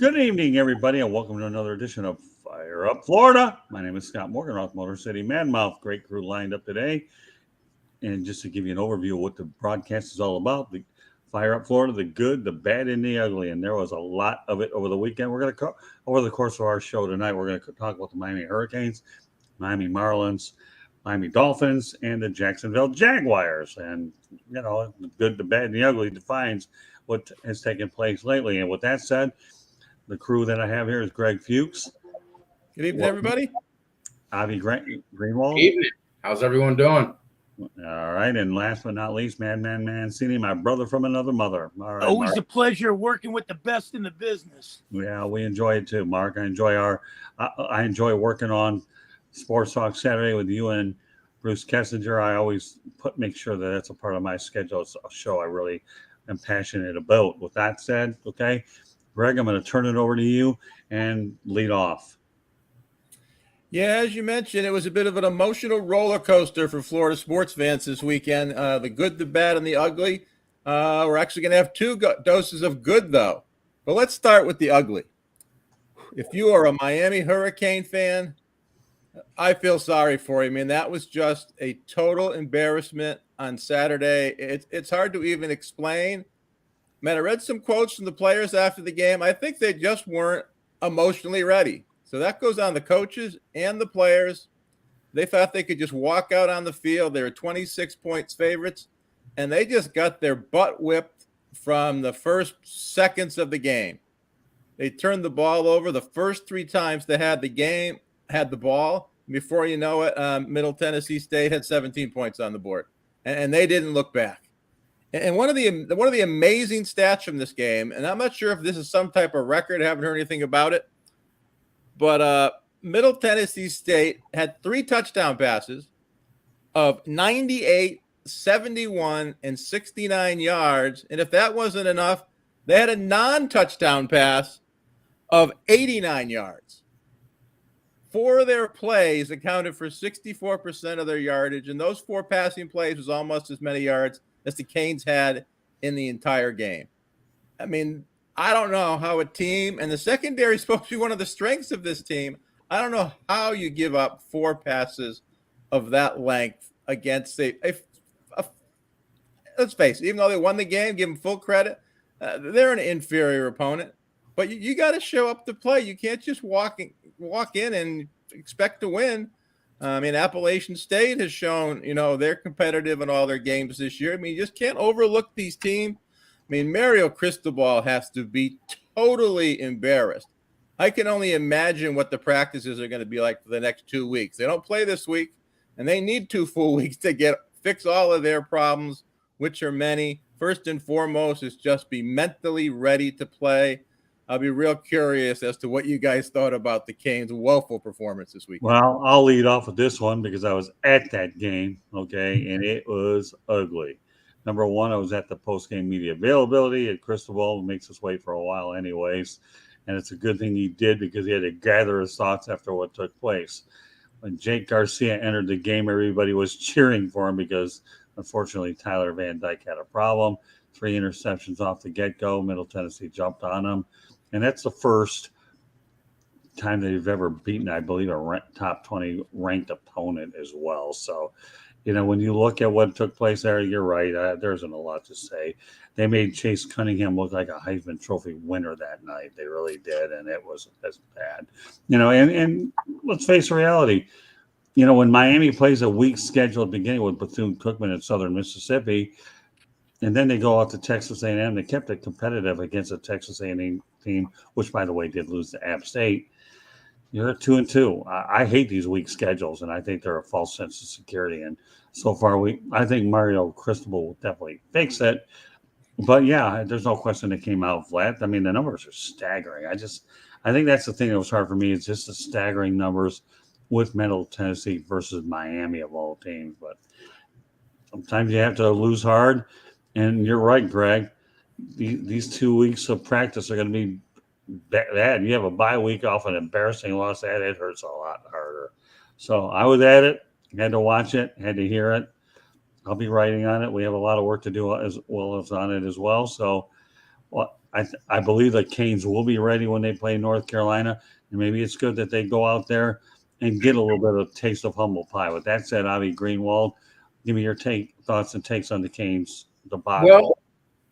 Good evening, everybody, and welcome to another edition of Fire Up Florida. My name is Scott Morgan, off Motor City Madmouth. Great crew lined up today. And just to give you an overview of what the broadcast is all about, the Fire Up Florida, the good, the bad, and the ugly. And there was a lot of it over the weekend. We're going to, over the course of our show tonight, we're going to talk about the Miami Hurricanes, Miami Marlins, Miami Dolphins, and the Jacksonville Jaguars. And, the good, the bad, and the ugly defines what has taken place lately. And with that said, the crew that I have here is Greg Fuchs. Good evening, everybody. Avi Greenwald. Good evening. How's everyone doing? All right. And last but not least, Madman Mancini, my brother from another mother. All right, Always Mark. a pleasure working with the best in the business. Yeah, we enjoy it too, Mark. I enjoy working on Sports Talk Saturday with you and Bruce Kessinger. I always make sure that that's a part of my schedule. It's a show I really am passionate about. With that said, okay, Greg, I'm going to turn it over to you and lead off. Yeah, as you mentioned, it was a bit of an emotional roller coaster for Florida sports fans this weekend. The good, the bad, and the ugly. We're actually going to have two doses of good, though. But let's start with the ugly. If you are a Miami Hurricane fan, I feel sorry for you. I mean, that was just a total embarrassment on Saturday. It's hard to even explain. Man, I read some quotes from the players after the game. I think they just weren't emotionally ready. So that goes on the coaches and the players. They thought they could just walk out on the field. They were 26 points favorites, and they just got their butt whipped from the first seconds of the game. They turned the ball over the first three times they had the ball. Before you know it, Middle Tennessee State had 17 points on the board, and they didn't look back. And one of the amazing stats from this game, and I'm not sure if this is some type of record, I haven't heard anything about it, but Middle Tennessee State had 3 touchdown passes of 98, 71, and 69 yards. And if that wasn't enough, they had a non-touchdown pass of 89 yards. 4 of their plays accounted for 64% of their yardage, and those 4 passing plays was almost as many yards as the Canes had in the entire game. I mean, I don't know how a team, and the secondary is supposed to be one of the strengths of this team. I don't know how you give up 4 passes of that length against let's face it, even though they won the game, give them full credit, they're an inferior opponent. But you got to show up to play. You can't just walk in and expect to win. I mean, Appalachian State has shown, they're competitive in all their games this year. I mean, you just can't overlook these teams. I mean, Mario Cristobal has to be totally embarrassed. I can only imagine what the practices are going to be like for the next 2 weeks. They don't play this week, and they need 2 full weeks to fix all of their problems, which are many. First and foremost is just be mentally ready to play. I'll be real curious as to what you guys thought about the Canes' woeful performance this week. Well, I'll lead off with this one because I was at that game, okay, and it was ugly. Number one, I was at the post-game media availability at Cristobal. Makes us wait for a while anyways, and it's a good thing he did because he had to gather his thoughts after what took place. When Jake Garcia entered the game, everybody was cheering for him because, unfortunately, Tyler Van Dyke had a problem. 3 interceptions off the get-go. Middle Tennessee jumped on him. And that's the first time they've ever beaten, I believe, a top 20 ranked opponent as well. So, when you look at what took place there, you're right. There isn't a lot to say. They made Chase Cunningham look like a Heisman Trophy winner that night. They really did, and it was as bad. And let's face reality. When Miami plays a weak schedule at the beginning with Bethune-Cookman and Southern Mississippi, and then they go out to Texas A&M. They kept it competitive against a Texas A&M team, which, by the way, did lose to App State. You're 2-2. I hate these weak schedules, and I think they're a false sense of security. And so far, I think Mario Cristobal will definitely fix it. But, yeah, there's no question they came out flat. I mean, the numbers are staggering. I think that's the thing that was hard for me is just the staggering numbers with Middle Tennessee versus Miami of all teams. But sometimes you have to lose hard. And you're right, Greg. These 2 weeks of practice are going to be bad. You have a bye week off an embarrassing loss. It hurts a lot harder. So I was at it, had to watch it, had to hear it. I'll be writing on it. We have a lot of work to do as well as on it as well. So I believe the Canes will be ready when they play North Carolina, and maybe it's good that they go out there and get a little bit of taste of humble pie. With that said, Avi Greenwald, give me your thoughts and takes on the Canes, the bottom. Well,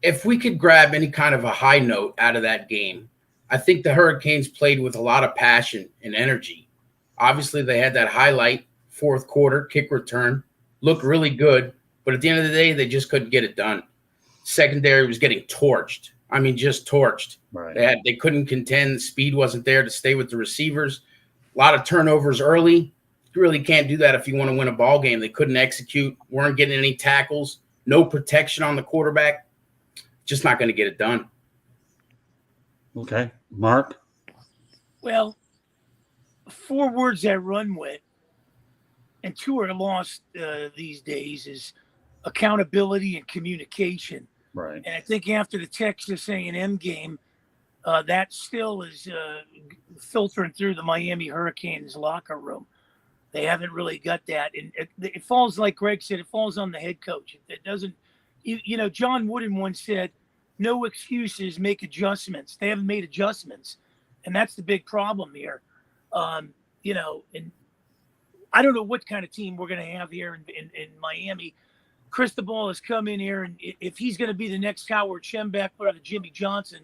if we could grab any kind of a high note out of that game, I think the Hurricanes played with a lot of passion and energy. Obviously, they had that highlight fourth quarter kick return, looked really good, but at the end of the day, they just couldn't get it done. Secondary was getting torched. I mean, just torched. Right. They couldn't contend. The speed wasn't there to stay with the receivers. A lot of turnovers early. You really can't do that if you want to win a ball game. They couldn't execute, weren't getting any tackles, no protection on the quarterback. Just not going to get it done. Okay. Mark? Well, 4 words I run with, and 2 are lost these days, is accountability and communication. Right. And I think after the Texas A&M game, that still is filtering through the Miami Hurricanes locker room. They haven't really got that. And it falls, like Greg said, it falls on the head coach. It doesn't, John Wooden once said, no excuses, make adjustments. They haven't made adjustments. And that's the big problem here. And I don't know what kind of team we're going to have here in Miami. Cristobal has come in here, and if he's going to be the next Howard Schembeck or the Jimmy Johnson,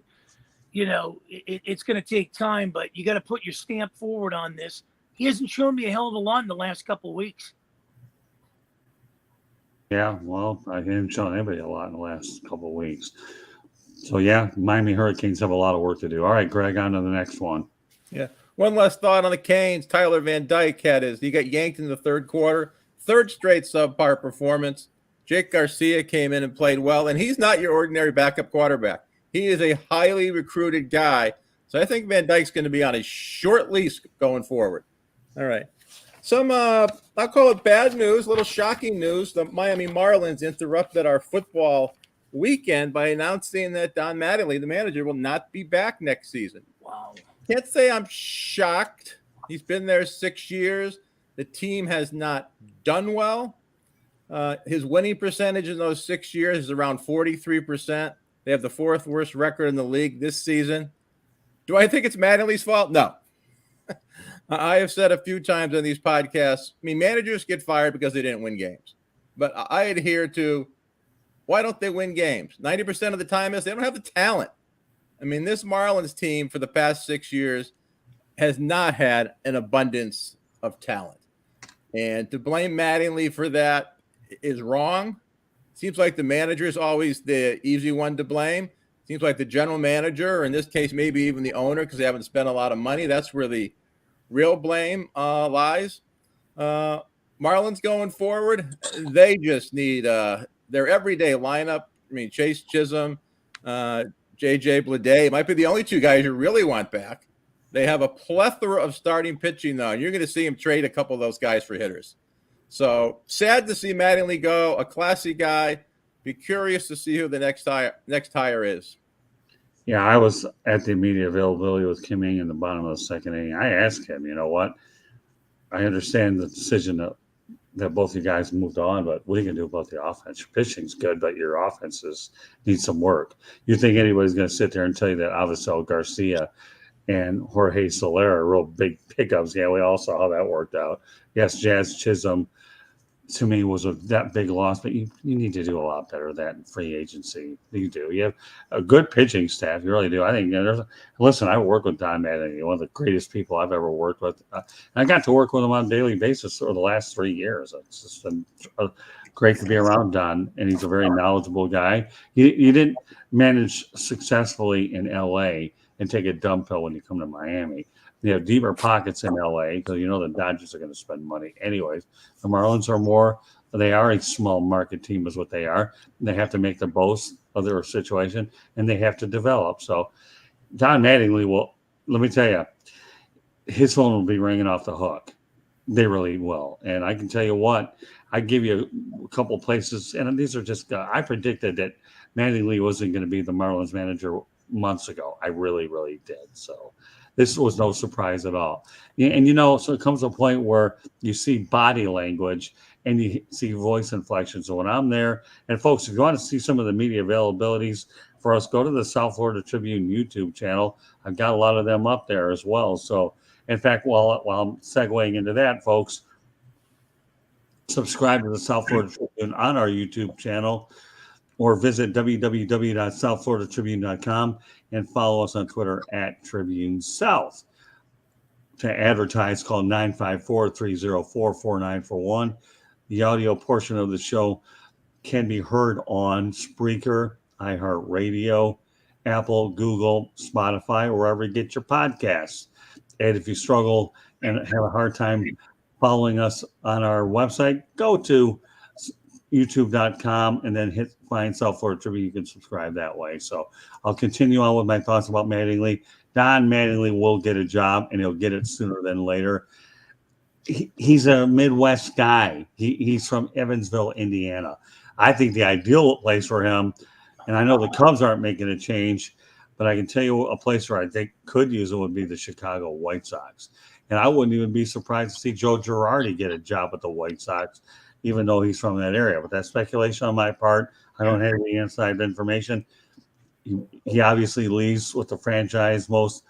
it's going to take time, but you got to put your stamp forward on this. He hasn't shown me a hell of a lot in the last couple of weeks. Yeah, well, I haven't shown anybody a lot in the last couple of weeks. So, yeah, Miami Hurricanes have a lot of work to do. All right, Greg, on to the next one. Yeah. One last thought on the Canes. Tyler Van Dyke he got yanked in the third quarter. Third straight subpar performance. Jake Garcia came in and played well, and he's not your ordinary backup quarterback. He is a highly recruited guy. So I think Van Dyke's going to be on a short leash going forward. All right. Some, I'll call it bad news, a little shocking news. The Miami Marlins interrupted our football weekend by announcing that Don Mattingly, the manager, will not be back next season. Wow. Can't say I'm shocked. He's been there 6 years. The team has not done well. His winning percentage in those 6 years is around 43%. They have the 4th worst record in the league this season. Do I think it's Mattingly's fault? No. I have said a few times on these podcasts, managers get fired because they didn't win games. But I adhere to, why don't they win games? 90% of the time is they don't have the talent. This Marlins team for the past 6 years has not had an abundance of talent. And to blame Mattingly for that is wrong. Seems like the manager is always the easy one to blame. Seems like the general manager, or in this case, maybe even the owner, because they haven't spent a lot of money. That's where the real blame lies. Marlins going forward, they just need their everyday lineup. Chase Chisholm, J.J. Bleday might be the only 2 guys you really want back. They have a plethora of starting pitching, though, and you're going to see him trade a couple of those guys for hitters. So sad to see Mattingly go, a classy guy. Be curious to see who the next hire is. Yeah, I was at the immediate availability with Kim Ng in the bottom of the second inning. I asked him, you know what? I understand the decision that both you guys moved on, but what are you going to do about the offense? Your pitching's good, but your offenses need some work. You think anybody's going to sit there and tell you that Avisail Garcia and Jorge Soler are real big pickups? Yeah, we all saw how that worked out. Yes, Jazz Chisholm, to me, was that big loss, but you need to do a lot better than free agency. You do. You have a good pitching staff. You really do. I think, listen, I work with Don Mattingly, one of the greatest people I've ever worked with. I got to work with him on a daily basis for the last 3 years. It's just been great to be around Don, and he's a very knowledgeable guy. You didn't manage successfully in L.A. and take a dump hill when you come to Miami. You have deeper pockets in LA because the Dodgers are going to spend money anyways. The Marlins they are a small market team is what they are. They have to make the most of their situation, and they have to develop. So Don Mattingly will, let me tell you, his phone will be ringing off the hook. They really will. And I can tell you what, I give you a couple places, and these are just, I predicted that Mattingly wasn't going to be the Marlins manager months ago. I really, really did. So this was no surprise at all. And, so it comes to a point where you see body language and you see voice inflection. So when I'm there, and folks, if you want to see some of the media availabilities for us, go to the South Florida Tribune YouTube channel. I've got a lot of them up there as well. So, in fact, while I'm segueing into that, folks, subscribe to the South Florida Tribune on our YouTube channel, or visit www.southfloridatribune.com and follow us on Twitter at Tribune South. To advertise, call 954-304-4941. The audio portion of the show can be heard on Spreaker, iHeartRadio, Apple, Google, Spotify, wherever you get your podcasts. And if you struggle and have a hard time following us on our website, go to youtube.com and then find South Florida Tribune. You can subscribe that way. So I'll continue on with my thoughts about Mattingly. Don Mattingly will get a job, and he'll get it sooner than later. He's a Midwest guy. He's from Evansville, Indiana. I think the ideal place for him, and I know the Cubs aren't making a change, but I can tell you a place where I think could use it would be the Chicago White Sox. And I wouldn't even be surprised to see Joe Girardi get a job with the White Sox, even though he's from that area. But that's speculation on my part. I don't have any inside information. He obviously leads with the franchise most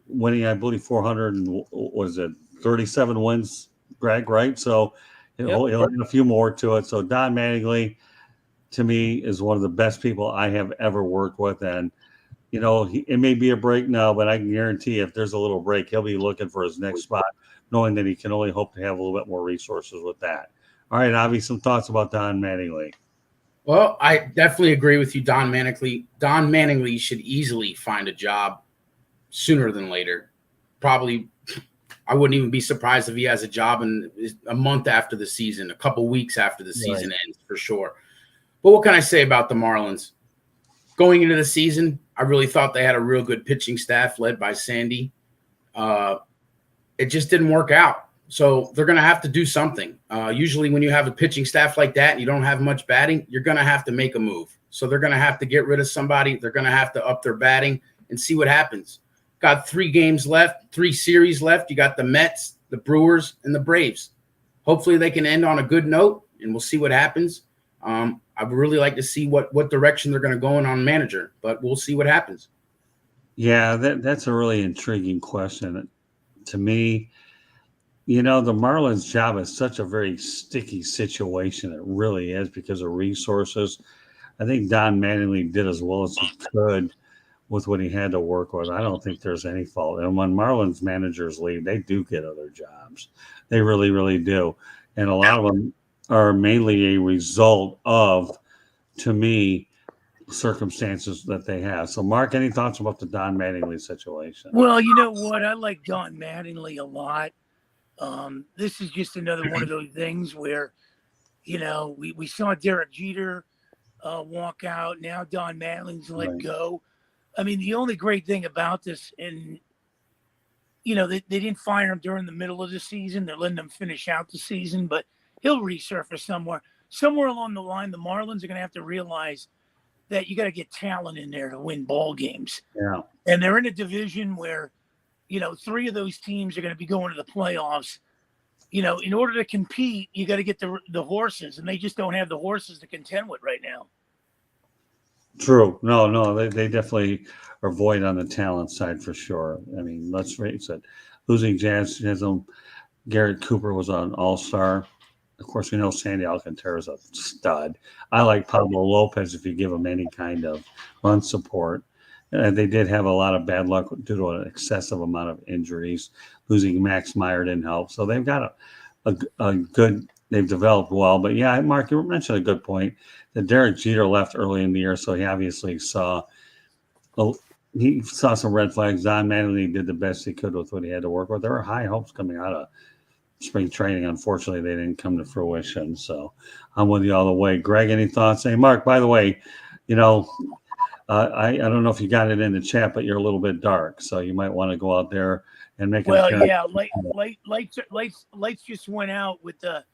winning, I believe, 400 and what is it, 37 wins, Greg, right? So he'll add a few more to it. So Don Mattingly, to me, is one of the best people I have ever worked with. And, you know, it may be a break now, but I can guarantee if there's a little break, he'll be looking for his next spot, knowing that he can only hope to have a little bit more resources with that. All right, Avi, some thoughts about Don Mattingly. Well, I definitely agree with you, Don Mattingly. Don Mattingly should easily find a job sooner than later. Probably, I wouldn't even be surprised if he has a job in a month after the season, a couple weeks after the season ends, for sure. But what can I say about the Marlins? Going into the season, I really thought they had a real good pitching staff led by Sandy. It just didn't work out. So they're going to have to do something. Usually when you have a pitching staff like that and you don't have much batting, you're going to have to make a move. So they're going to have to get rid of somebody. They're going to have to up their batting and see what happens. Got 3 games left, 3 series left. You got the Mets, the Brewers, and the Braves. Hopefully they can end on a good note, and we'll see what happens. I would really like to see what direction they're going to go in on manager, but we'll see what happens. Yeah, that's a really intriguing question. To me, you know, the Marlins job is such a very sticky situation. It really is because of resources. I think Don Mattingly did as well as he could with what he had to work with. I don't think there's any fault. And when Marlins managers leave, they do get other jobs. They really, really do. And a lot of them are mainly a result of, to me, circumstances that they have. So, Mark, any thoughts about the Don Mattingly situation? Well, you know what? I like Don Mattingly a lot. This is just another one of those things where, you know, we saw Derek Jeter walk out. Now Don Mattingly's let go. I mean, the only great thing about this, and, you know, they didn't fire him during the middle of the season. They're letting him finish out the season, but he'll resurface somewhere. Somewhere along the line, the Marlins are going to have to realize that you got to get talent in there to win ball games. Yeah. And they're in a division where, you know, 3 of those teams are going to be going to the playoffs. You know, in order to compete, you got to get the horses, and they just don't have the horses to contend with right now. True. No, they definitely are void on the talent side for sure. I mean, let's face it. Losing Jazz, Garrett Cooper was an all-star. Of course, we know Sandy Alcantara is a stud. I like Pablo Lopez if you give him any kind of run support. They did have a lot of bad luck due to an excessive amount of injuries. Losing Max Meyer didn't help. So they've got a good – they've developed well. But, yeah, Mark, you mentioned a good point that Derek Jeter left early in the year, so he obviously saw some red flags. Don Mattingly did the best he could with what he had to work with. There were high hopes coming out of spring training. Unfortunately, they didn't come to fruition. So I'm with you all the way. Greg, any thoughts? Hey, Mark, by the way, you know – I don't know if you got it in the chat, but you're a little bit dark, so you might want to go out there and make. Well, yeah, lights just went out with the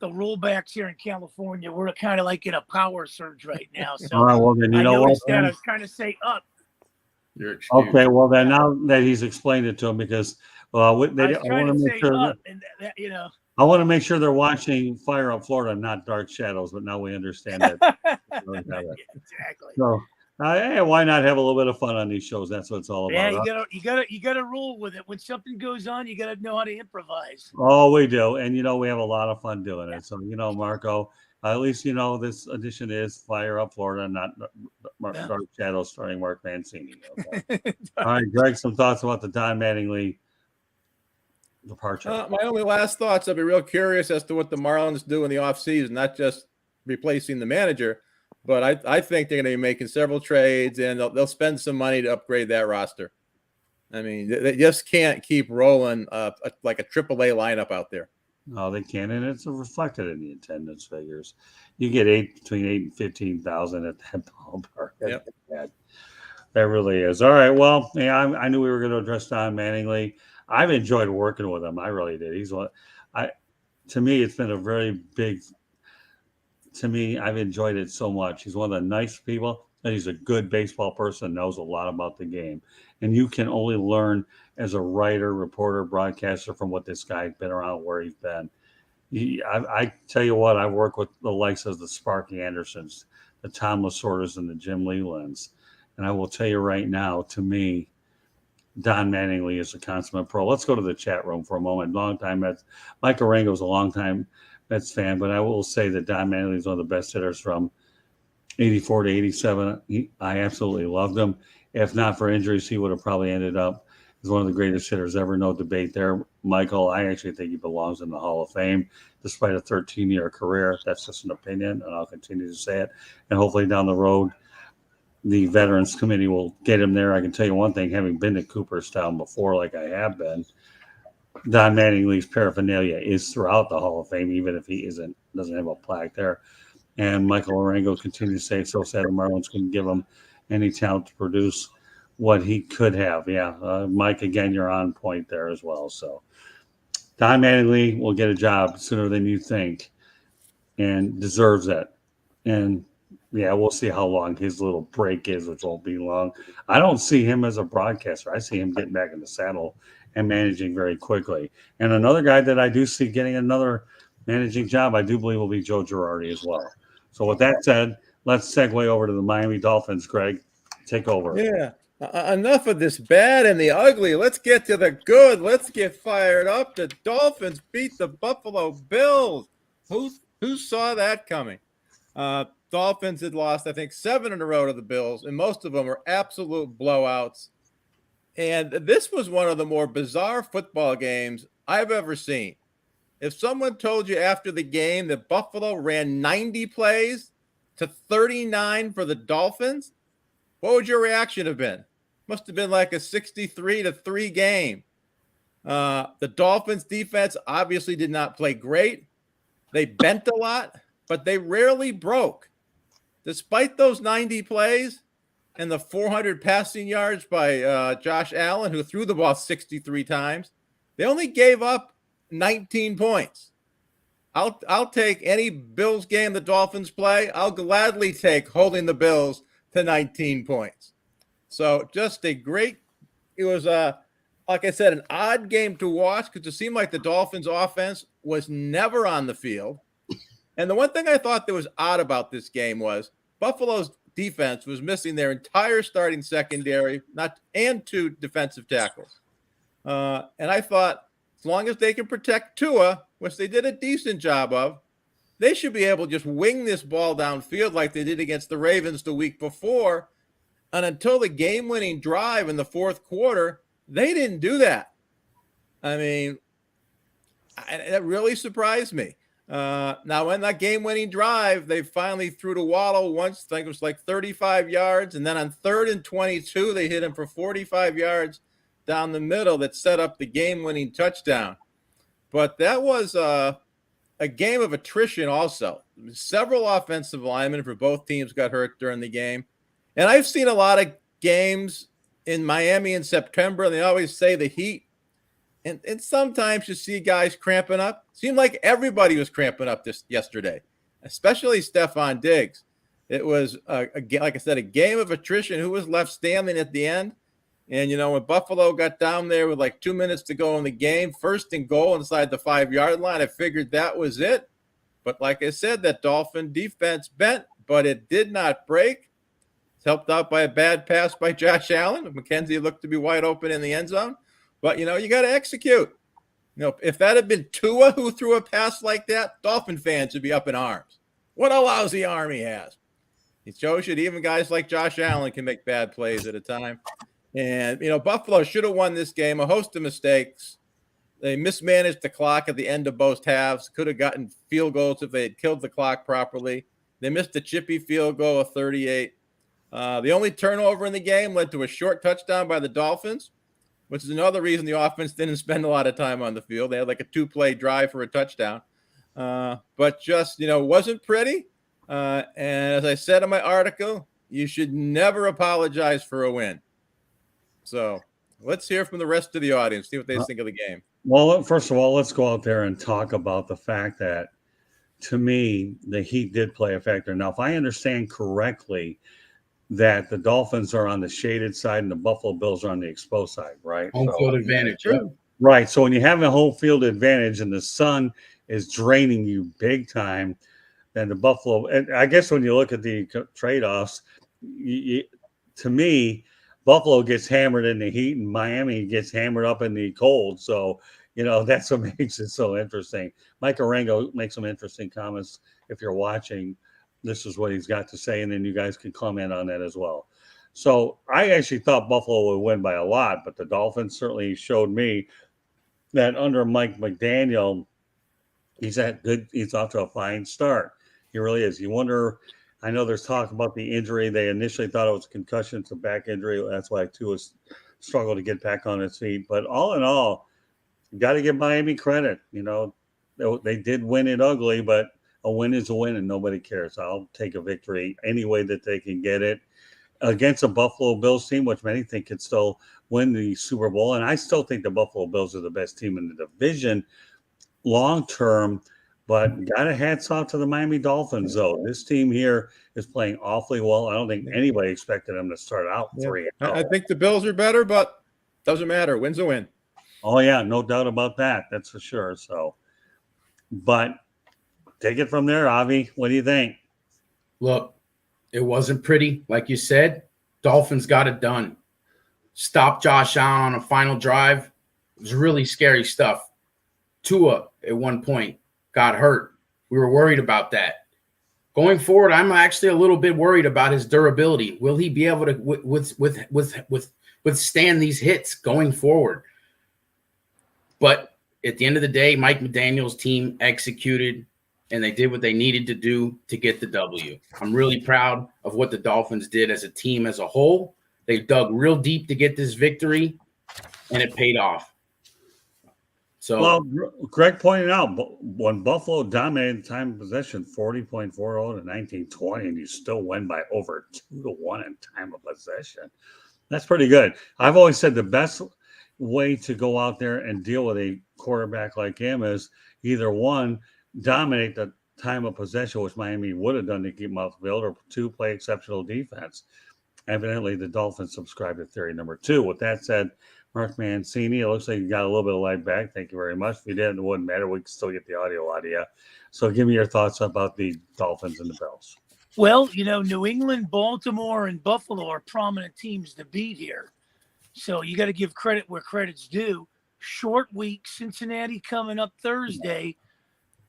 rollbacks here in California. We're kind of like in a power surge right now. So all right, well then you know what? I was trying to say up. Okay, well then now that he's explained it to him, because I want to make sure up, and that, you know. I want to make sure they're watching Fire Up Florida, not Dark Shadows. But now we understand that. Exactly. So. Hey, why not have a little bit of fun on these shows? That's what it's all Yeah, about. you gotta roll with it. When something goes on, you gotta know how to improvise. Oh, we do. And, we have a lot of fun doing it. So, Marco, at least, this edition is Fire Up Florida, not Yeah. Dark Shadows starring Mark Mancini. Okay. All right, Greg, some thoughts about the Don Mattingly departure. My only last thoughts, I'll be real curious as to what the Marlins do in the offseason, not just replacing the manager, but I think they're going to be making several trades, and they'll spend some money to upgrade that roster. I mean, they just can't keep rolling like a AAA lineup out there. No, they can, and it's reflected in the attendance figures. You get between 8 and 15,000 at that ballpark. Yep. That really is. All right. Well, yeah, I knew we were going to address Don Mattingly. I've enjoyed working with him. I really did. To me, it's been a very big. To me, I've enjoyed it so much. He's one of the nice people, and he's a good baseball person. Knows a lot about the game, and you can only learn as a writer, reporter, broadcaster from what this guy's been around, where he's been. I tell you what, I work with the likes of the Sparky Andersons, the Tom Lasordas, and the Jim Lelands. And I will tell you right now, to me, Don Mattingly is a consummate pro. Let's go to the chat room for a moment. Long time Mets. Mike Arango is a long time Mets fan, but I will say that Don Mattingly is one of the best hitters from 84 to 87. I absolutely loved him. If not for injuries, he would have probably ended up as one of the greatest hitters ever. No debate there. Michael, I actually think he belongs in the Hall of Fame, despite a 13-year career. That's just an opinion, and I'll continue to say it. And hopefully down the road, the Veterans Committee will get him there. I can tell you one thing, having been to Cooperstown before, like I have been, Don Mattingly's paraphernalia is throughout the Hall of Fame, even if he doesn't have a plaque there. And Michael Arango continues to say it's so sad the Marlins couldn't give him any talent to produce what he could have. Yeah, Mike, again, you're on point there as well. So Don Mattingly will get a job sooner than you think and deserves it. And yeah, we'll see how long his little break is, which won't be long. I don't see him as a broadcaster. I see him getting back in the saddle and managing very quickly. And another guy that I do see getting another managing job, I do believe, will be Joe Girardi as well. So with that said, let's segue over to the Miami Dolphins. Greg, take over. Yeah. Enough of this bad and the ugly. Let's get to the good. Let's get fired up. The Dolphins beat the Buffalo Bills. Who saw that coming? Dolphins had lost, I think, 7 in a row to the Bills, and most of them were absolute blowouts. And this was one of the more bizarre football games I've ever seen. If someone told you after the game that Buffalo ran 90 plays to 39 for the Dolphins, what would your reaction have been? Must have been like a 63-3 game. The Dolphins defense obviously did not play great. They bent a lot, but they rarely broke. Despite those 90 plays and the 400 passing yards by Josh Allen, who threw the ball 63 times, they only gave up 19 points. I'll take any Bills game the Dolphins play. I'll gladly take holding the Bills to 19 points. So just it was like I said, an odd game to watch because it seemed like the Dolphins offense was never on the field. And the one thing I thought that was odd about this game was Buffalo's defense was missing their entire starting secondary, and 2 defensive tackles. And I thought, as long as they can protect Tua, which they did a decent job of, they should be able to just wing this ball downfield like they did against the Ravens the week before. And until the game-winning drive in the fourth quarter, they didn't do that. I mean, that really surprised me. Now, in that game-winning drive, they finally threw to Waddle once. I think it was like 35 yards. And then on 3rd and 22, they hit him for 45 yards down the middle that set up the game-winning touchdown. But that was a game of attrition also. Several offensive linemen for both teams got hurt during the game. And I've seen a lot of games in Miami in September, and they always say the heat. And sometimes you see guys cramping up. Seemed like everybody was cramping up yesterday, especially Stephon Diggs. It was, like I said, a game of attrition. Who was left standing at the end? And, when Buffalo got down there with like 2 minutes to go in the game, 1st and goal inside the 5-yard line, I figured that was it. But like I said, that Dolphin defense bent, but it did not break. It's helped out by a bad pass by Josh Allen. McKenzie looked to be wide open in the end zone. But, you got to execute. If that had been Tua who threw a pass like that, Dolphin fans would be up in arms. What a lousy arm he has. It shows you that even guys like Josh Allen can make bad plays at a time. And, Buffalo should have won this game. A host of mistakes. They mismanaged the clock at the end of both halves. Could have gotten field goals if they had killed the clock properly. They missed a chippy field goal of 38. The only turnover in the game led to a short touchdown by the Dolphins, which is another reason the offense didn't spend a lot of time on the field. They had like a 2-play drive for a touchdown. But just, wasn't pretty. And as I said in my article, you should never apologize for a win. So let's hear from the rest of the audience, see what they think of the game. Well, first of all, let's go out there and talk about the fact that, to me, the heat did play a factor. Now, if I understand correctly, that the Dolphins are on the shaded side and the Buffalo Bills are on the exposed side, right? Home field advantage. Yeah. Right. So when you have a home field advantage and the sun is draining you big time, then the Buffalo, and I guess when you look at the trade-offs, to me, Buffalo gets hammered in the heat and Miami gets hammered up in the cold. So, that's what makes it so interesting. Mike Arango makes some interesting comments. If you're watching, this is what he's got to say, and then you guys can comment on that as well. So I actually thought Buffalo would win by a lot, but the Dolphins certainly showed me that under Mike McDaniel, he's off to a fine start. He really is. You wonder, I know there's talk about the injury. They initially thought it was a concussion. It's a back injury. That's why Tua struggled to get back on his feet. But all in all, you got to give Miami credit. They did win it ugly, but a win is a win and nobody cares. I'll take a victory any way that they can get it against a Buffalo Bills team, which many think could still win the Super Bowl. And I still think the Buffalo Bills are the best team in the division long term. But got to hats off to the Miami Dolphins, though. This team here is playing awfully well. I don't think anybody expected them to start out 3-0. I think the Bills are better, but doesn't matter. Win's a win. Oh, yeah, no doubt about that. That's for sure. So, but take it from there, Avi. What do you think? Look, it wasn't pretty. Like you said, Dolphins got it done. Stopped Josh Allen on a final drive. It was really scary stuff. Tua, at one point, got hurt. We were worried about that. Going forward, I'm actually a little bit worried about his durability. Will he be able to withstand these hits going forward? But at the end of the day, Mike McDaniel's team executed, and they did what they needed to do to get the W. I'm really proud of what the Dolphins did as a team as a whole. They dug real deep to get this victory, and it paid off. So, well, Greg pointed out when Buffalo dominated time of possession 40.40 to 19-20, and you still win by over 2-1 in time of possession. That's pretty good. I've always said the best way to go out there and deal with a quarterback like him is either one, dominate the time of possession, which Miami would have done to keep him off the field, or two, play exceptional defense. Evidently, the Dolphins subscribe to theory number 2. With that said, Mark Mancini, it looks like you got a little bit of light back. Thank you very much. If you didn't, it wouldn't matter. We can still get the audio out of you. So give me your thoughts about the Dolphins and the Bills. Well, New England, Baltimore, and Buffalo are prominent teams to beat here. So you got to give credit where credit's due. Short week, Cincinnati coming up Thursday.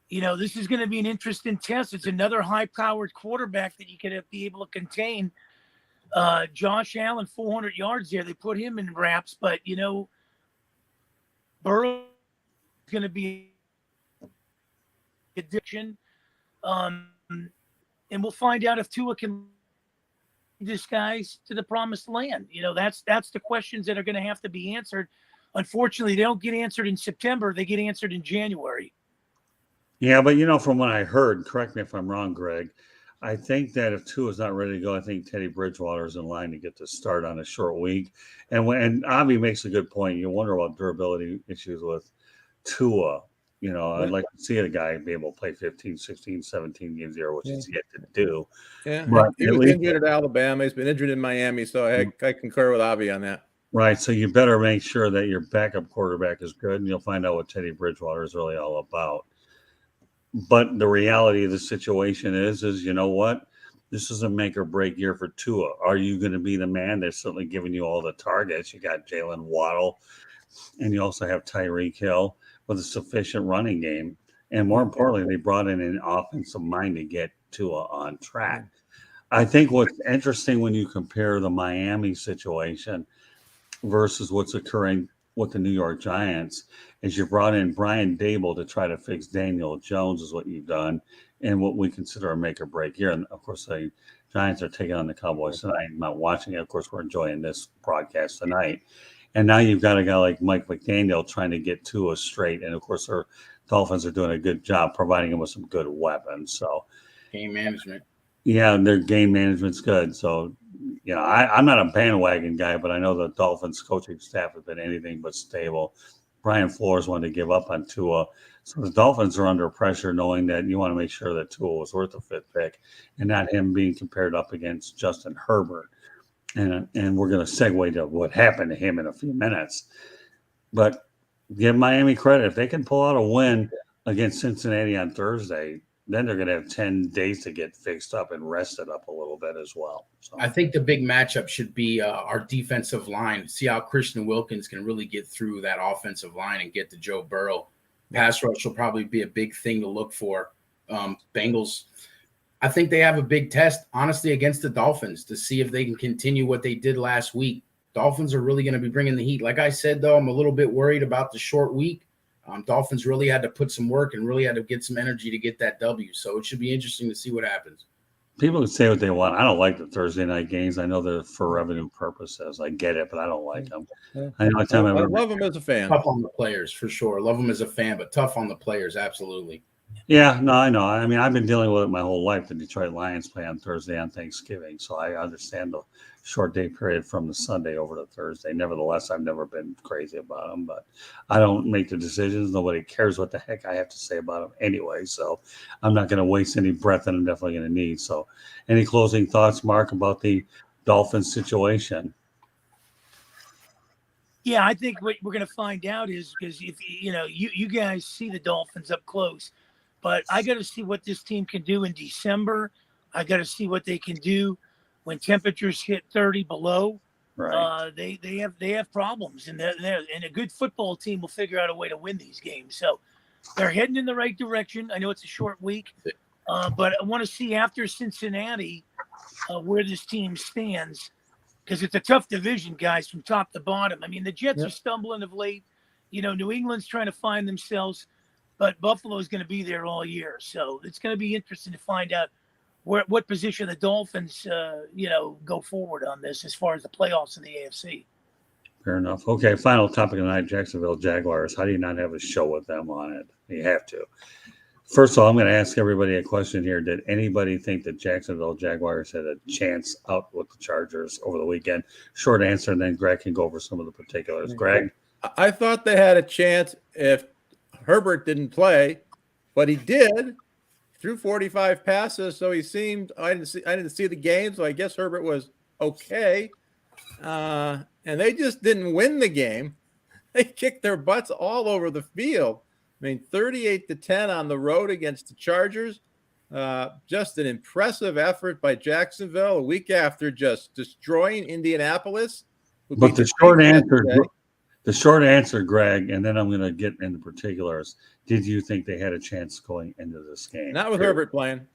This is going to be an interesting test. It's another high-powered quarterback that you could be able to contain. Josh Allen, 400 yards there. They put him in wraps, but, Burrow is going to be addiction. And we'll find out if Tua can lead this guys to the promised land. That's the questions that are going to have to be answered. Unfortunately, they don't get answered in September. They get answered in January. Yeah, but, from what I heard, correct me if I'm wrong, Greg, I think that if Tua is not ready to go, I think Teddy Bridgewater is in line to get the start on a short week. And Avi makes a good point. You wonder about durability issues with Tua. I'd like to see a guy be able to play 15, 16, 17 games a year, which he's yet to do. Yeah, but he was injured at Alabama. He's been injured in Miami, so I concur with Avi on that. Right, so you better make sure that your backup quarterback is good, and you'll find out what Teddy Bridgewater is really all about. But the reality of the situation is you know what? this is a make or break year for Tua. Are you going to be the man? They're certainly giving you all the targets. You got Jalen Waddle, and you also have Tyreek Hill with a sufficient running game. And more importantly, they brought in an offensive mind to get Tua on track. I think what's interesting when you compare the Miami situation versus what's occurring with the New York Giants is you brought in Brian Dable to try to fix Daniel Jones is what you've done in what we consider a make or break year. And of course, the Giants are taking on the Cowboys tonight. I'm not watching it. Of course, we're enjoying this broadcast tonight. And now you've got a guy like Mike McDaniel trying to get Tua straight. And of course, our Dolphins are doing a good job providing him with some good weapons. So Game management. yeah, their game management's good. So, I'm not a bandwagon guy, but I know the Dolphins coaching staff has been anything but stable. Brian Flores wanted to give up on Tua. So the Dolphins are under pressure knowing that you want to make sure that Tua was worth a fifth pick and not him being compared up against Justin Herbert. And we're going to segue to what happened to him in a few minutes. But give Miami credit. If they can pull out a win against Cincinnati on Thursday, then they're going to have 10 days to get fixed up and rested up a little bit as well. So I think the big matchup should be our defensive line. See how Christian Wilkins can really get through that offensive line and get to Joe Burrow. Pass rush will probably be a big thing to look for. Bengals, I think they have a big test, honestly, against the Dolphins to see if they can continue what they did last week. Dolphins are really going to be bringing the heat. Like I said, though, I'm a little bit worried about the short week. Dolphins really had to put some work and really had to get some energy to get that W. So it should be interesting to see what happens. people can say what they want. I don't like the Thursday night games. I know they're for revenue purposes. I get it, but I don't like them. Yeah. I know I love them as a fan. Tough on the players, for sure. Love them as a fan, but tough on the players, absolutely. Yeah, no, I know. I mean, I've been dealing with it my whole life. The Detroit Lions play on Thursday on Thanksgiving, so I understand the short day period from the Sunday over to Thursday. Nevertheless, I've never been crazy about them, but I don't make the decisions. Nobody cares what the heck I have to say about them anyway, so I'm not going to waste any breath that I'm definitely going to need. So any closing thoughts, Mark, about the Dolphins situation? Yeah, I think what we're going to find out is because if you guys see the Dolphins up close, but I got to see what this team can do in December. I got to see what they can do when temperatures hit 30 below. Right. They have problems, and a good football team will figure out a way to win these games. So they're heading in the right direction. I know it's a short week, but I want to see after Cincinnati where this team stands. Because it's a tough division, guys, from top to bottom. I mean, the Jets are stumbling of late. New England's trying to find themselves, but Buffalo's going to be there all year. So it's going to be interesting to find out what position the Dolphins, go forward on this as far as the playoffs in the AFC. Fair enough. Okay, final topic of the night, Jacksonville Jaguars. How do you not have a show with them on it? You have to. First of all, I'm going to ask everybody a question here. Did anybody think that Jacksonville Jaguars had a chance out with the Chargers over the weekend? Short answer, and then Greg can go over some of the particulars. Greg? I thought they had a chance if Herbert didn't play, but he did. Threw 45 passes, so he seemed. I didn't see the game, so I guess Herbert was okay. And they just didn't win the game. They kicked their butts all over the field. I mean, 38-10 on the road against the Chargers. Just an impressive effort by Jacksonville a week after just destroying Indianapolis. But the short answer, Greg, and then I'm going to get into particulars. Did you think they had a chance going into this game? Not with Herbert playing.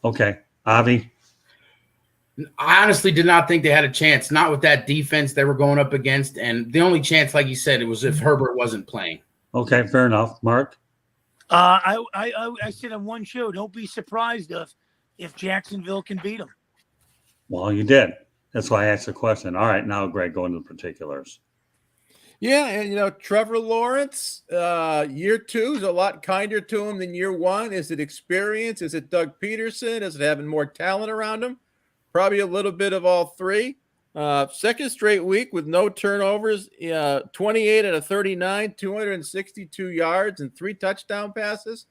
Okay. Avi? I honestly did not think they had a chance, not with that defense they were going up against. And the only chance, like you said, it was if Herbert wasn't playing. Okay, fair enough. Mark? I said on one show, don't be surprised if Jacksonville can beat them. Well, you did. That's why I asked the question. All right, now, Greg, go into the particulars. Yeah, and, Trevor Lawrence, year 2 is a lot kinder to him than year 1. Is it experience? Is it Doug Peterson? Is it having more talent around him? Probably a little bit of all three. Second straight week with no turnovers, 28 out of 39, 262 yards and 3 touchdown passes.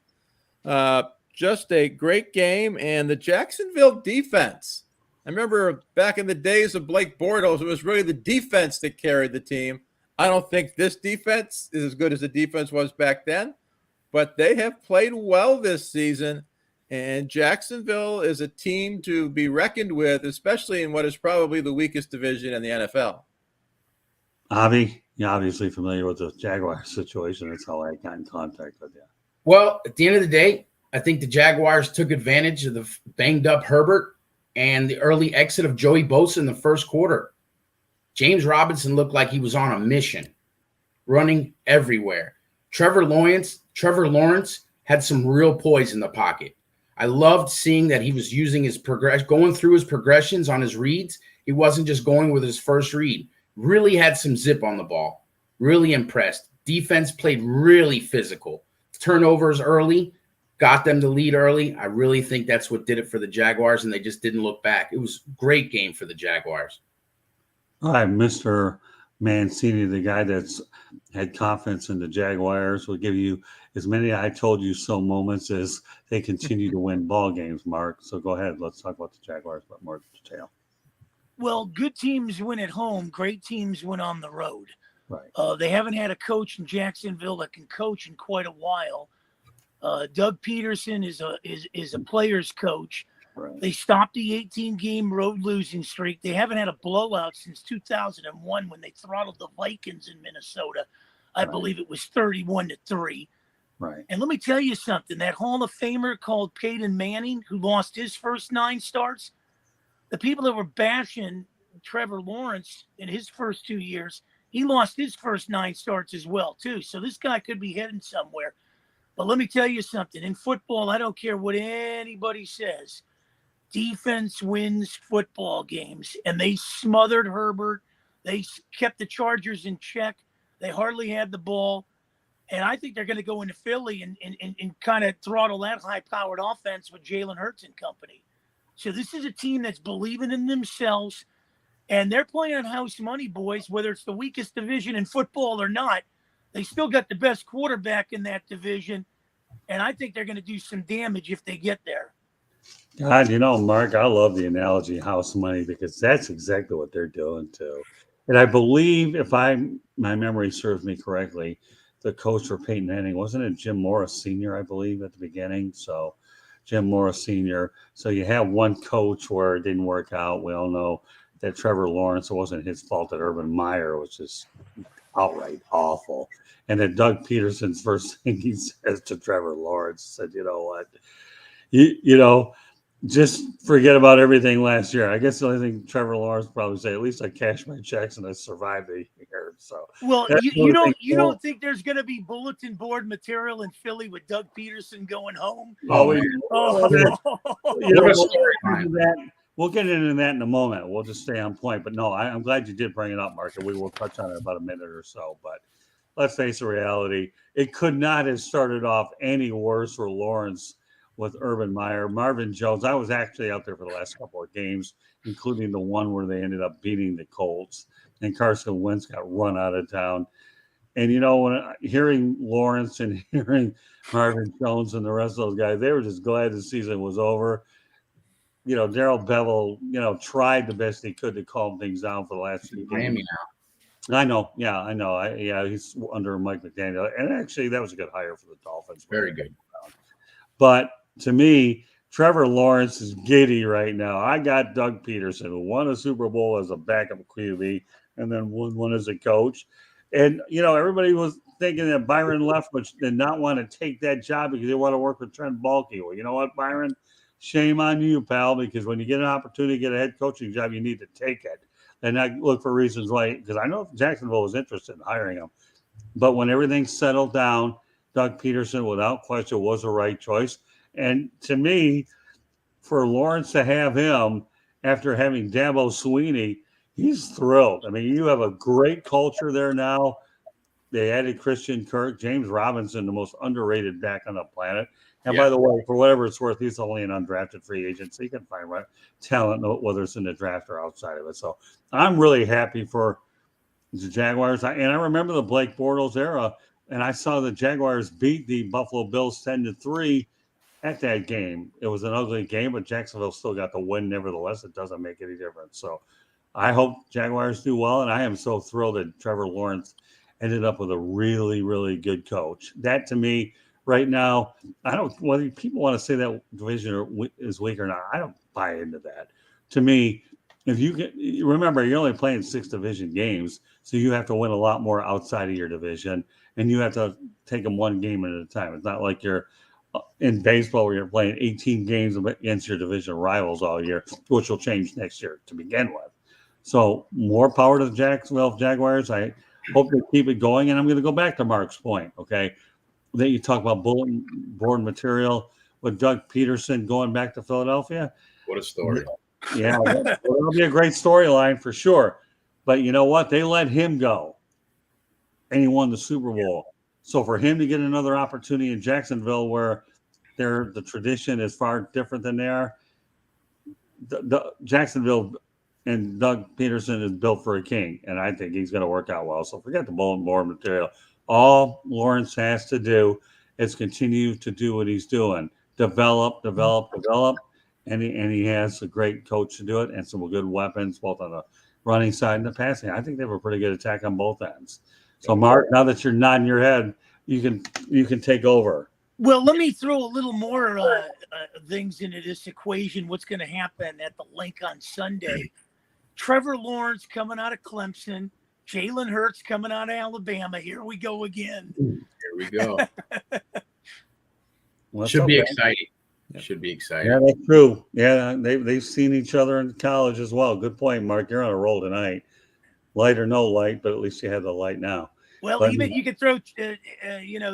Just a great game. And the Jacksonville defense, I remember back in the days of Blake Bortles, it was really the defense that carried the team. I don't think this defense is as good as the defense was back then, but they have played well this season. And Jacksonville is a team to be reckoned with, especially in what is probably the weakest division in the NFL. Avi, you're obviously familiar with the Jaguar situation. That's how I got in contact with you. Well, at the end of the day, I think the Jaguars took advantage of the banged up Herbert and the early exit of Joey Bosa in the first quarter. James Robinson looked like he was on a mission, running everywhere. Trevor Lawrence had some real poise in the pocket. I loved seeing that he was using his going through his progressions on his reads. He wasn't just going with his first read. Really had some zip on the ball. Really impressed. Defense played really physical. Turnovers early, got them to lead early. I really think that's what did it for the Jaguars, and they just didn't look back. It was a great game for the Jaguars. All right, Mr. Mancini, the guy that's had confidence in the Jaguars, will give you as many I told you so moments as they continue to win ball games, Mark. So go ahead. Let's talk about the Jaguars, but more detail. Well, good teams win at home. Great teams win on the road. Right. They haven't had a coach in Jacksonville that can coach in quite a while. Doug Peterson is a player's coach. Right. They stopped the 18-game road losing streak. They haven't had a blowout since 2001 when they throttled the Vikings in Minnesota. I believe it was 31-3. Right. And let me tell you something. That Hall of Famer called Peyton Manning, who lost his first 9 starts, the people that were bashing Trevor Lawrence in his first 2 years, he lost his first 9 starts as well, too. So this guy could be heading somewhere. But let me tell you something. In football, I don't care what anybody says. Defense wins football games. And they smothered Herbert. They kept the Chargers in check. They hardly had the ball. And I think they're going to go into Philly and kind of throttle that high-powered offense with Jalen Hurts and company. So this is a team that's believing in themselves. And they're playing on house money, boys, whether it's the weakest division in football or not. They still got the best quarterback in that division. And I think they're going to do some damage if they get there. God, Mark, I love the analogy house money because that's exactly what they're doing too. And I believe, if my memory serves me correctly, the coach for Peyton Manning, wasn't it Jim Morris Sr., I believe, at the beginning? So Jim Morris Sr. So you have one coach where it didn't work out. We all know that Trevor Lawrence, it wasn't his fault that Urban Meyer was just outright awful. And then Doug Peterson's first thing he says to Trevor Lawrence said, you know what, just forget about everything last year. I guess the only thing Trevor Lawrence probably say, at least I cashed my checks and I survived the year. So, well, you don't think there's going to be bulletin board material in Philly with Doug Peterson going home? We'll get into that in a moment. We'll just stay on point. But no, I'm glad you did bring it up, Mark, and we will touch on it in about a minute or so. But let's face the reality. It could not have started off any worse for Lawrence with Urban Meyer. Marvin Jones, I was actually out there for the last couple of games, including the one where they ended up beating the Colts, and Carson Wentz got run out of town. And, when hearing Lawrence and hearing Marvin Jones and the rest of those guys, they were just glad the season was over. Darrell Bevel, tried the best he could to calm things down for the last few games. Miami now. I know. Yeah, I know. He's under Mike McDaniel. And actually, that was a good hire for the Dolphins. Very good. But to me, Trevor Lawrence is giddy right now. I got Doug Peterson, who won a Super Bowl as a backup QB and then won one as a coach. And, everybody was thinking that Byron Leftwich did not want to take that job because they want to work with Trent Baalke. Well, you know what, Byron? Shame on you, pal, because when you get an opportunity to get a head coaching job, you need to take it and not look for reasons why. Because I know Jacksonville was interested in hiring him. But when everything settled down, Doug Peterson, without question, was the right choice. And to me, for Lawrence to have him after having Dabo Swinney, he's thrilled. I mean, you have a great culture there now. They added Christian Kirk, James Robinson, the most underrated back on the planet. And by the way, for whatever it's worth, he's only an undrafted free agent, so you can find talent, whether it's in the draft or outside of it. So I'm really happy for the Jaguars. And I remember the Blake Bortles era, and I saw the Jaguars beat the Buffalo Bills 10-3 at that game. It was an ugly game, but Jacksonville still got the win. Nevertheless, it doesn't make any difference. So I hope Jaguars do well, and I am so thrilled that Trevor Lawrence ended up with a really, really good coach. That, to me, right now. I don't whether people want to say that division is weak or not. I don't buy into that. To me, if you remember, you're only playing 6 division games, so you have to win a lot more outside of your division, and you have to take them one game at a time. It's not like you're in baseball where you're playing 18 games against your division rivals all year, which will change next year to begin with. So more power to the Jacksonville Jaguars. I hope they keep it going, and I'm going to go back to Mark's point. Okay, that you talk about bulletin board material with Doug Peterson going back to Philadelphia. What a story! Yeah, that'll be a great storyline for sure. But you know what? They let him go, and he won the Super Bowl. So for him to get another opportunity in Jacksonville, where the tradition is far different than they are, the Jacksonville and Doug Peterson is built for a king, and I think he's going to work out well. So forget the bulletin board material. All Lawrence has to do is continue to do what he's doing, develop, and he has a great coach to do it and some good weapons both on the running side and the passing. I think they have a pretty good attack on both ends. So, Mark, now that you're nodding your head, you can take over. Well, let me throw a little more things into this equation. What's going to happen at the link on Sunday? Trevor Lawrence coming out of Clemson, Jalen Hurts coming out of Alabama. Here we go again. Here we go. Should be exciting. Should be exciting. Yeah, that's true. Yeah, they've seen each other in college as well. Good point, Mark. You're on a roll tonight. Light or no light, but at least you have the light now. Well, but, even you could throw,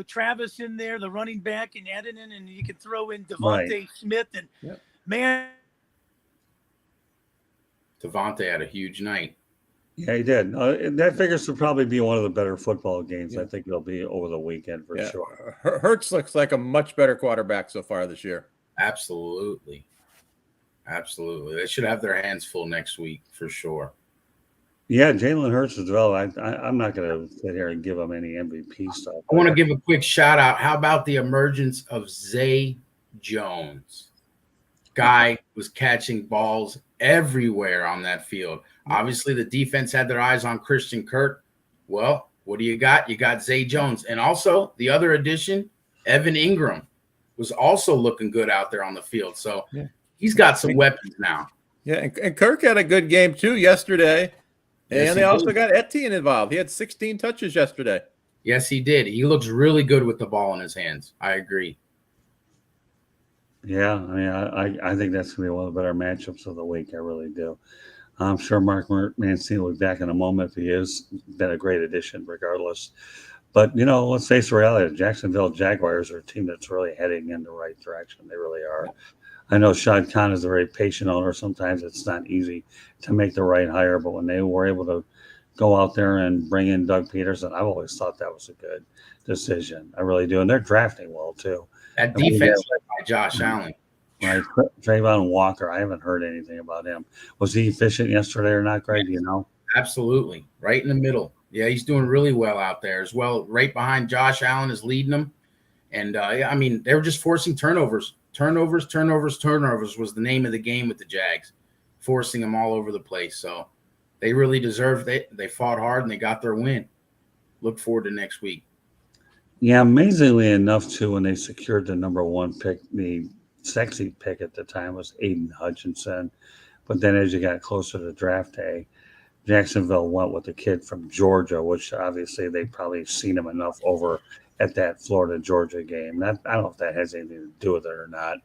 Travis in there, the running back, and Edinen, and you could throw in Devontae Smith. And, man. Devontae had a huge night. Yeah, he did. That figures to probably be one of the better football games. I think it'll be over the weekend for sure. Hurts looks like a much better quarterback so far this year. Absolutely. They should have their hands full next week for sure. Yeah, Jalen Hurts is developed. I'm not going to sit here and give him any MVP stuff. I want to give a quick shout out. How about the emergence of Zay Jones? Guy was catching balls everywhere on that field. Obviously, the defense had their eyes on Christian Kirk. Well, what do you got? You got Zay Jones. And also, the other addition, Evan Ingram, was also looking good out there on the field. So he's got some weapons now. Yeah, and Kirk had a good game, too, yesterday. And they also got Etienne involved. He had 16 touches yesterday. Yes, he did. He looks really good with the ball in his hands. I agree. Yeah, I mean, I think that's going to be one of the better matchups of the week. I really do. I'm sure Mark Mancini will be back in a moment if he is. Been a great addition regardless. But, let's face the reality. The Jacksonville Jaguars are a team that's really heading in the right direction. They really are. I know Shad Khan is a very patient owner. Sometimes it's not easy to make the right hire, but when they were able to go out there and bring in Doug Peterson, I've always thought that was a good decision. I really do. And they're drafting well, too. That defense led by Josh Allen. Right. Trayvon Walker, I haven't heard anything about him. Was he efficient yesterday or not, Greg? Do you know? Absolutely. Right in the middle. Yeah, he's doing really well out there as well. Right behind Josh Allen is leading them. And, they were just forcing turnovers. Turnovers was the name of the game with the Jags, forcing them all over the place. So they really deserved it. They fought hard, and they got their win. Look forward to next week. Yeah, amazingly enough, too, when they secured the number one pick, the sexy pick at the time was Aiden Hutchinson. But then as you got closer to draft day, Jacksonville went with the kid from Georgia, which obviously they probably seen him enough over at that Florida-Georgia game. I don't know if that has anything to do with it or not.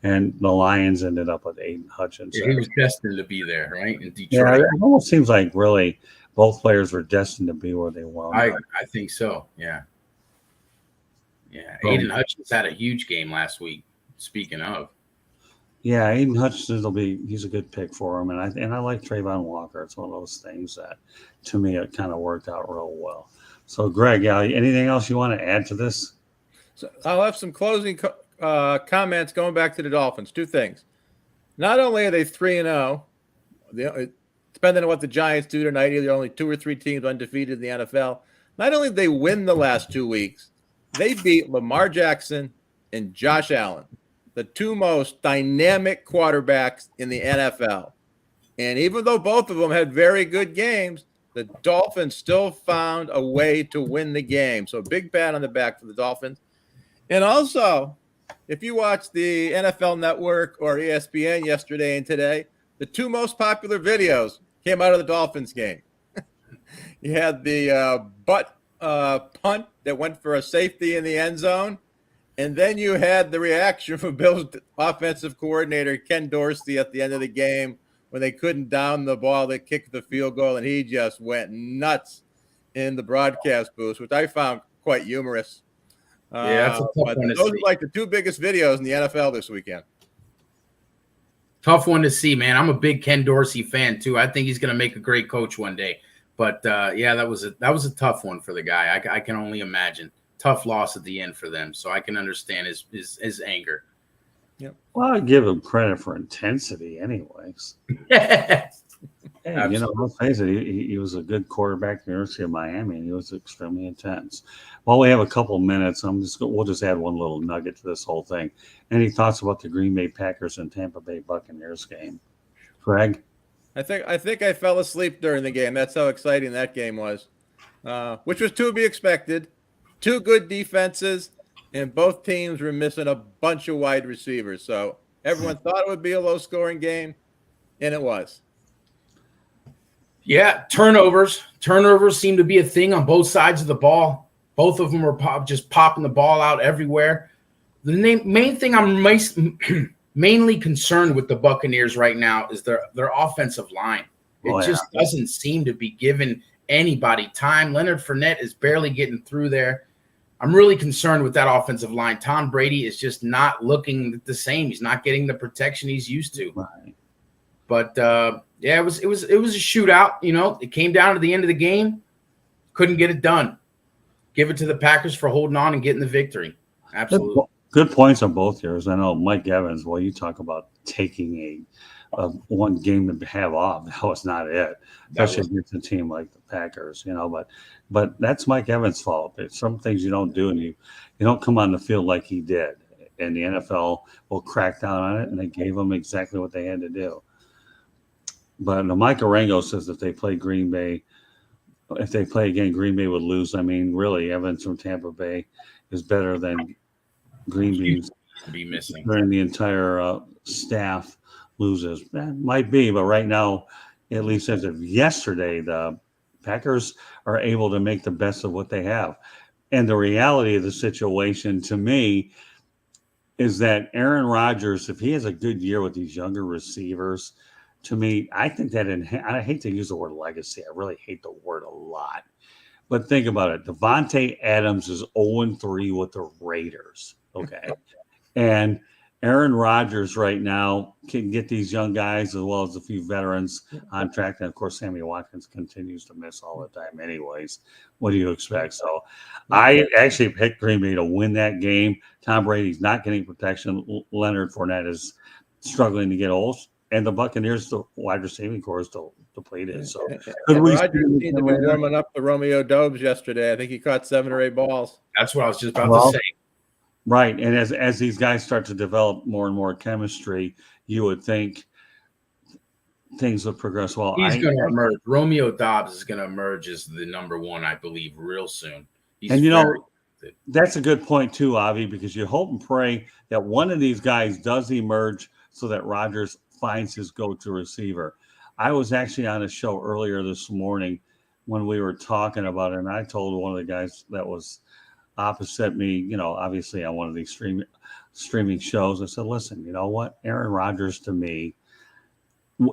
And the Lions ended up with Aiden Hutchinson. Yeah, he was destined to be there, right, in Detroit. Yeah, it almost seems like really both players were destined to be where they were. I think so, yeah. Yeah, Aiden Hutchinson had a huge game last week, speaking of. Yeah, Aiden Hutchinson he's a good pick for him. And I like Trayvon Walker. It's one of those things that, to me, it kind of worked out real well. So, Greg, anything else you want to add to this? So I'll have some closing comments going back to the Dolphins. Two things. Not only are they 3-0, depending on what the Giants do tonight, either only 2 or 3 teams undefeated in the NFL. Not only did they win the last 2 weeks, they beat Lamar Jackson and Josh Allen, the 2 most dynamic quarterbacks in the NFL. And even though both of them had very good games, the Dolphins still found a way to win the game. So a big pat on the back for the Dolphins. And also, if you watch the NFL Network or ESPN yesterday and today, the two most popular videos came out of the Dolphins game. You had the butt punt that went for a safety in the end zone. And then you had the reaction from Bill's offensive coordinator, Ken Dorsey, at the end of the game when they couldn't down the ball that kicked the field goal. And he just went nuts in the broadcast booth, which I found quite humorous. Yeah, that's a tough one to those see. are like the two biggest videos in the NFL this weekend. Tough one to see, man. I'm a big Ken Dorsey fan too. I think he's going to make a great coach one day. But yeah, that was a tough one for the guy. I can only imagine. Tough loss at the end for them, so I can understand his anger. Yep. Well, I give him credit for intensity, anyways. Hey, you know, let's face it, he was a good quarterback at the University of Miami, and he was extremely intense. While we have a couple minutes, we'll just add one little nugget to this whole thing. Any thoughts about the Green Bay Packers and Tampa Bay Buccaneers game, Greg? I think I fell asleep during the game. That's how exciting that game was, which was to be expected. Two good defenses, and both teams were missing a bunch of wide receivers. So everyone thought it would be a low-scoring game, and it was. Yeah, turnovers. Turnovers seem to be a thing on both sides of the ball. Both of them were just popping the ball out everywhere. The main thing I'm mainly concerned with the Buccaneers right now is their offensive line. It just doesn't seem to be giving anybody time. Leonard Fournette is barely getting through there. I'm really concerned with that offensive line. Tom Brady is just not looking the same. He's not getting the protection he's used to. Right. But yeah, it was a shootout. You know, it came down to the end of the game. Couldn't get it done. Give it to the Packers for holding on and getting the victory. Absolutely. Good points on both yours. I know Mike Evans, well, you talk about taking a one game to have off. That was not it, especially against a team like the Packers, you know. But that's Mike Evans' fault. It's some things you don't do, and you don't come on the field like he did. And the NFL will crack down on it, and they gave him exactly what they had to do. But Mike Arango says if they play Green Bay, if they play again, Green Bay would lose. I mean, really, Evans from Tampa Bay is better than Green Bay's be missing during the entire staff loses. That might be, but right now, at least as of yesterday, the Packers are able to make the best of what they have. And the reality of the situation to me is that Aaron Rodgers, if he has a good year with these younger receivers, to me, I think that I hate to use the word legacy. I really hate the word a lot. But think about it. Devontae Adams is 0-3 with the Raiders. Okay. And Aaron Rodgers right now can get these young guys as well as a few veterans on track. And, of course, Sammy Watkins continues to miss all the time anyways. What do you expect? So I actually picked Green Bay to win that game. Tom Brady's not getting protection. Leonard Fournette is struggling to get old. And the Buccaneers, the wide receiving core is still depleted. So Rodgers seemed to be warming up the Romeo Dobbs yesterday. I think he caught 7 or 8 balls. That's what I was just about to say. Right. And as these guys start to develop more and more chemistry, you would think things would progress well. He's going to emerge. Romeo Dobbs is going to emerge as the number one, I believe, real soon. That's a good point too, Avi, because you hope and pray that one of these guys does emerge so that Rodgers finds his go-to receiver. I was actually on a show earlier this morning when we were talking about it, and I told one of the guys that was opposite me, obviously on one of these streaming shows, I said, listen, you know what? Aaron Rodgers, to me,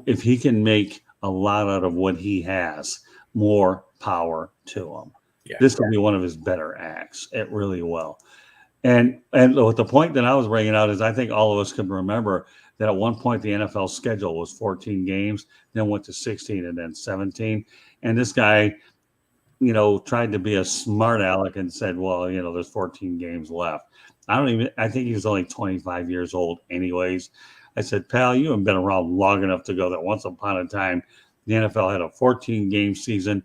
if he can make a lot out of what he has, more power to him. Yeah, this will be one of his better acts. It really will. And what the point that I was bringing out is I think all of us can remember that at one point the NFL schedule was 14 games, then went to 16 and then 17. And this guy, tried to be a smart aleck and said, well, there's 14 games left. I think he was only 25 years old anyways. I said, pal, you haven't been around long enough to go that once upon a time the NFL had a 14-game season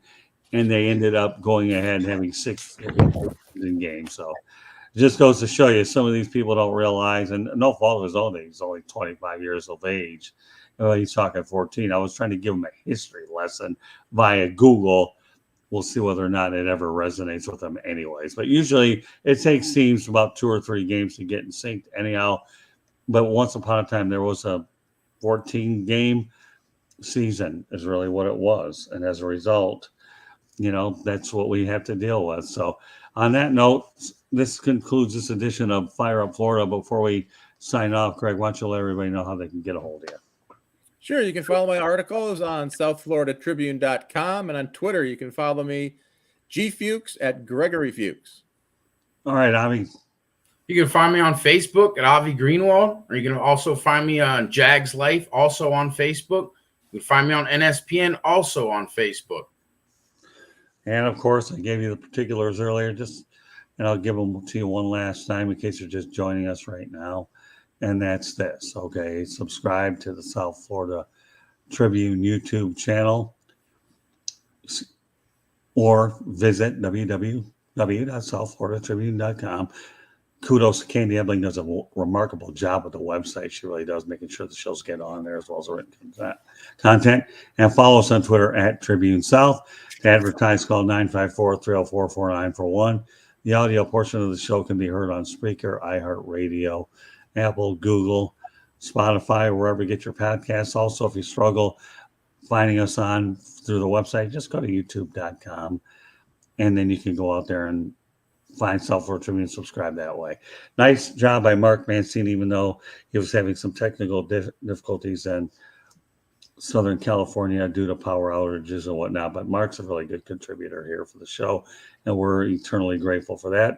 and they ended up going ahead and having 6 games. So it just goes to show you some of these people don't realize, and no fault of his own, he's only 25 years of age. He's talking 14. I was trying to give him a history lesson via Google we'll see whether or not it ever resonates with them anyways. But usually it takes teams about 2 or 3 games to get in sync anyhow. But once upon a time, there was a 14-game season is really what it was. And as a result, that's what we have to deal with. So on that note, this concludes this edition of Fire Up Florida. Before we sign off, Greg, why don't you let everybody know how they can get a hold of you? Sure. You can follow my articles on southfloridatribune.com, and on Twitter, you can follow me, GFukes at Gregory Fuchs. All right, Avi. You can find me on Facebook at Avi Greenwald, or you can also find me on Jags Life, also on Facebook. You can find me on NSPN, also on Facebook. And, of course, I gave you the particulars earlier, and I'll give them to you one last time in case you're just joining us right now. And that's this, okay? Subscribe to the South Florida Tribune YouTube channel or visit www.southfloridatribune.com. Kudos to Candy Ebling, does a remarkable job with the website. She really does, making sure the shows get on there as well as the written content. And follow us on Twitter at Tribune South. To advertise, call 954-304-4941. The audio portion of the show can be heard on Spreaker, iHeartRadio, Apple, Google, Spotify, wherever you get your podcasts. Also, if you struggle finding us through the website, just go to youtube.com, and then you can go out there and find South Florida Tribune and subscribe that way. Nice job by Mark Mancini, even though he was having some technical difficulties in Southern California due to power outages and whatnot. But Mark's a really good contributor here for the show, and we're eternally grateful for that.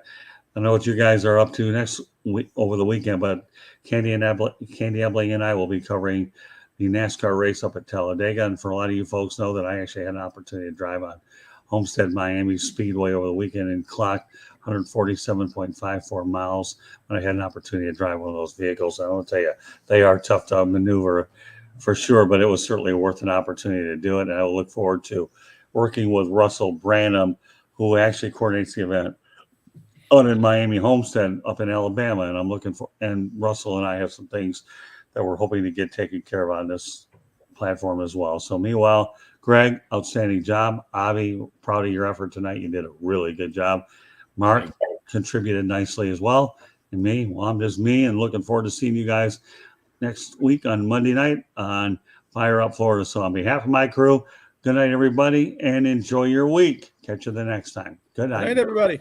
I know what you guys are up to next week over the weekend, but Candy Ebling and I will be covering the NASCAR race up at Talladega. And for a lot of you folks know that I actually had an opportunity to drive on Homestead Miami Speedway over the weekend and clocked 147.54 miles when I had an opportunity to drive one of those vehicles. I want to tell you, they are tough to maneuver for sure, but it was certainly worth an opportunity to do it. And I will look forward to working with Russell Branham, who actually coordinates the event out in Miami Homestead up in Alabama. And Russell and I have some things that we're hoping to get taken care of on this platform as well. So meanwhile, Greg, outstanding job. Avi, proud of your effort tonight. You did a really good job. Mark contributed nicely as well. And me, well, I'm just me, and looking forward to seeing you guys next week on Monday night on Fire Up Florida. So on behalf of my crew, good night, everybody, and enjoy your week. Catch you the next time. Good night. Good night, everybody.